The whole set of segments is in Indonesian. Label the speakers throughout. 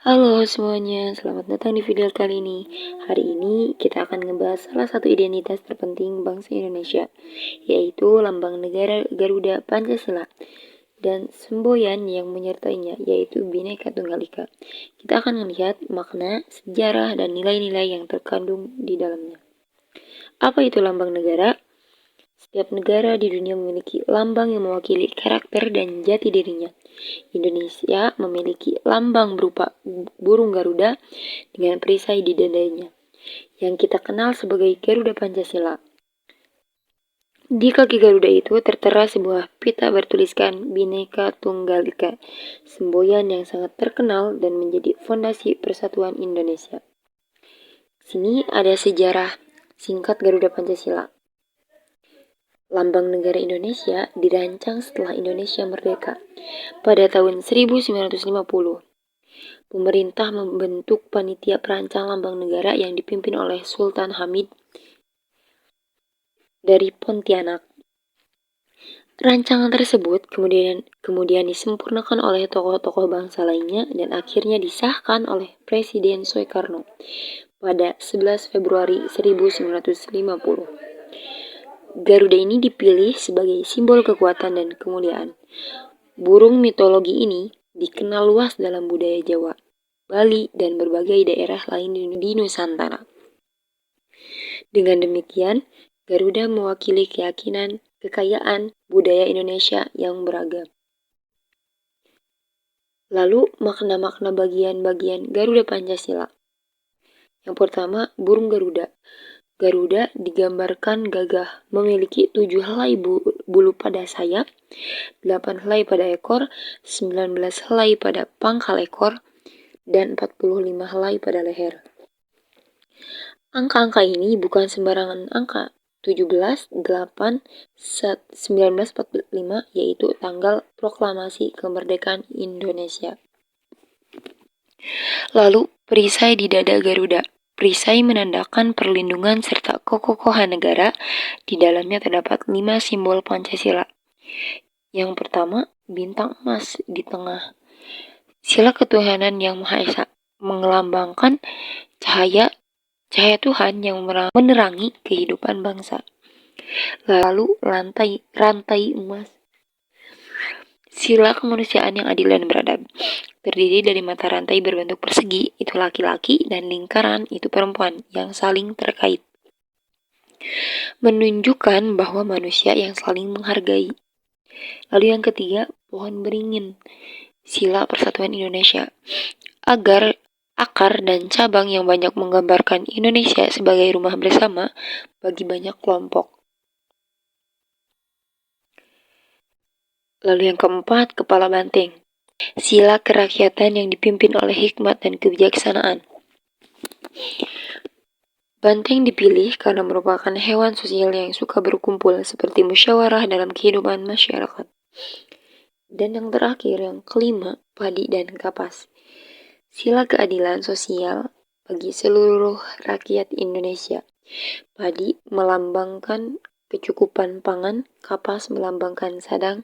Speaker 1: Halo semuanya, selamat datang di video kali ini. Hari ini kita akan ngebahas salah satu identitas terpenting bangsa Indonesia, yaitu lambang negara Garuda Pancasila dan semboyan yang menyertainya, yaitu Bhinneka Tunggal Ika. Kita akan melihat makna, sejarah, dan nilai-nilai yang terkandung di dalamnya. Apa itu lambang negara? Setiap negara di dunia memiliki lambang yang mewakili karakter dan jati dirinya. Indonesia memiliki lambang berupa burung Garuda dengan perisai di dadanya, yang kita kenal sebagai Garuda Pancasila. Di kaki Garuda itu tertera sebuah pita bertuliskan Bhinneka Tunggal Ika, semboyan yang sangat terkenal dan menjadi fondasi persatuan Indonesia. Sini ada sejarah singkat Garuda Pancasila. Lambang negara Indonesia dirancang setelah Indonesia merdeka. Pada tahun 1950, pemerintah membentuk panitia perancang lambang negara yang dipimpin oleh Sultan Hamid dari Pontianak. Rancangan tersebut kemudian disempurnakan oleh tokoh-tokoh bangsa lainnya dan akhirnya disahkan oleh Presiden Soekarno pada 11 Februari 1950. Garuda ini dipilih sebagai simbol kekuatan dan kemuliaan. Burung mitologi ini dikenal luas dalam budaya Jawa, Bali, dan berbagai daerah lain di Nusantara. Dengan demikian, Garuda mewakili keyakinan, kekayaan, budaya Indonesia yang beragam. Lalu, makna-makna bagian-bagian Garuda Pancasila. Yang pertama, burung Garuda. Garuda digambarkan gagah, memiliki 7 helai bulu pada sayap, 8 helai pada ekor, 19 helai pada pangkal ekor, dan 45 helai pada leher. Angka-angka ini bukan sembarangan angka. 17, 8, 1945 yaitu tanggal proklamasi kemerdekaan Indonesia. Lalu, perisai di dada Garuda. Perisai menandakan perlindungan serta kekokohan negara. Di dalamnya terdapat 5 simbol Pancasila. Yang pertama, bintang emas di tengah. Sila ketuhanan yang Maha Esa melambangkan cahaya Tuhan yang menerangi kehidupan bangsa. Lalu rantai emas. Sila kemanusiaan yang adil dan beradab. Terdiri dari mata rantai berbentuk persegi, itu laki-laki, dan lingkaran, itu perempuan, yang saling terkait. Menunjukkan bahwa manusia yang saling menghargai. Lalu yang ketiga, pohon beringin. Sila persatuan Indonesia. Akar dan cabang yang banyak menggambarkan Indonesia sebagai rumah bersama bagi banyak kelompok. Lalu yang keempat, kepala banteng. Sila kerakyatan yang dipimpin oleh hikmat dan kebijaksanaan. Banteng dipilih karena merupakan hewan sosial yang suka berkumpul seperti musyawarah dalam kehidupan masyarakat. Dan yang terakhir, yang kelima, padi dan kapas. Sila keadilan sosial bagi seluruh rakyat Indonesia. Padi melambangkan kecukupan pangan, kapas melambangkan sadang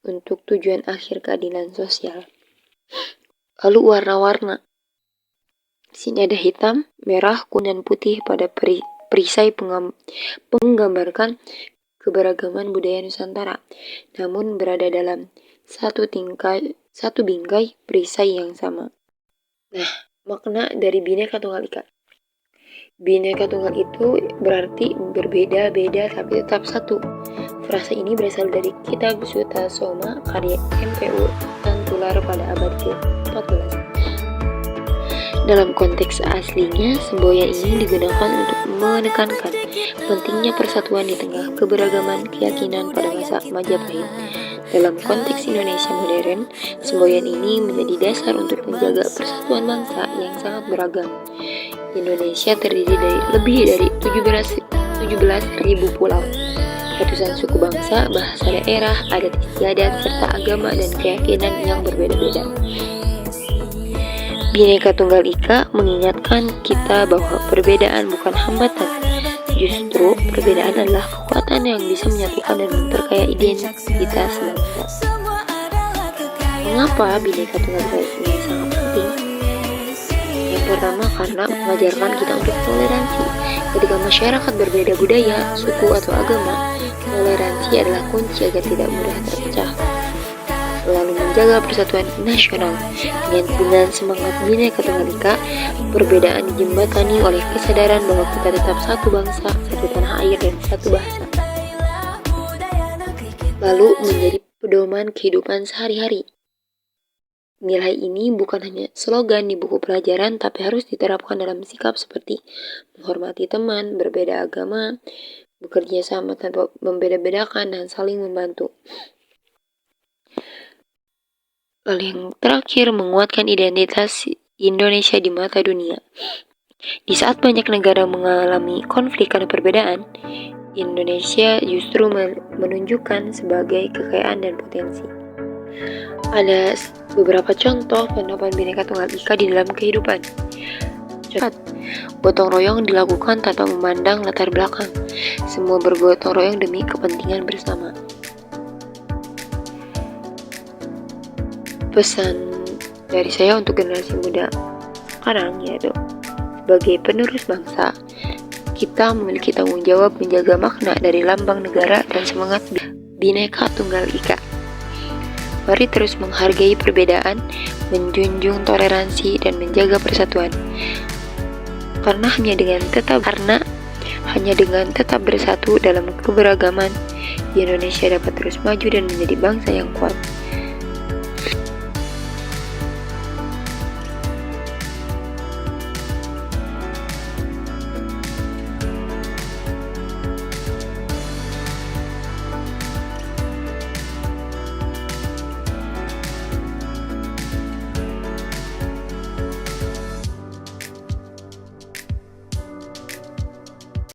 Speaker 1: untuk tujuan akhir keadilan sosial. Lalu warna-warna. Di sini ada hitam, merah, kuning, dan putih pada perisai menggambarkan keberagaman budaya Nusantara, namun berada dalam satu bingkai perisai yang sama. Nah, makna dari Bhinneka Tunggal Ika. Bhinneka Tunggal itu berarti berbeda-beda tapi tetap satu. Frasa ini berasal dari Kitab Sutasoma karya M.P.U. Tantular pada abad ke-14. Dalam konteks aslinya, semboyan ini digunakan untuk menekankan pentingnya persatuan di tengah keberagaman keyakinan pada masa Majapahit. Dalam konteks Indonesia modern, semboyan ini menjadi dasar untuk menjaga persatuan bangsa yang sangat beragam. Indonesia terdiri dari lebih dari 17.000 pulau, ratusan suku bangsa, bahasa daerah, adat istiadat, serta agama dan keyakinan yang berbeda-beda. Bhinneka Tunggal Ika mengingatkan kita bahwa perbedaan bukan hambatan. Justru, perbedaan adalah kekuatan yang bisa menyatukan dan memperkaya identitas bangsa. Mengapa Bhinneka Tunggal Ika ini sangat penting? Yang pertama, karena mengajarkan kita untuk toleransi. Ketika masyarakat berbeda budaya, suku, atau agama, toleransi adalah kunci agar tidak mudah terpecah. Lalu menjaga persatuan nasional. Dengan semangat Bhinneka Tunggal Ika, perbedaan dijembatani oleh kesadaran bahwa kita tetap satu bangsa, satu tanah air, dan satu bahasa. Lalu menjadi pedoman kehidupan sehari-hari. Nilai ini bukan hanya slogan di buku pelajaran, tapi harus diterapkan dalam sikap seperti menghormati teman, berbeda agama, bekerja sama tanpa membeda-bedakan, dan saling membantu. Lalu yang terakhir, menguatkan identitas Indonesia di mata dunia. Di saat banyak negara mengalami konflik karena perbedaan, Indonesia justru menunjukkan sebagai kekayaan dan potensi. Ada beberapa contoh penerapan Bhinneka Tunggal Ika di dalam kehidupan. Gotong royong dilakukan tanpa memandang latar belakang. Semua bergotong royong demi kepentingan bersama. Pesan dari saya untuk generasi muda sekarang, yaitu sebagai penerus bangsa, kita memiliki tanggung jawab menjaga makna dari lambang negara dan semangat Bhinneka Tunggal Ika. Mari terus menghargai perbedaan, menjunjung toleransi, dan menjaga persatuan. Karena hanya dengan tetap bersatu dalam keberagaman, Indonesia dapat terus maju dan menjadi bangsa yang kuat.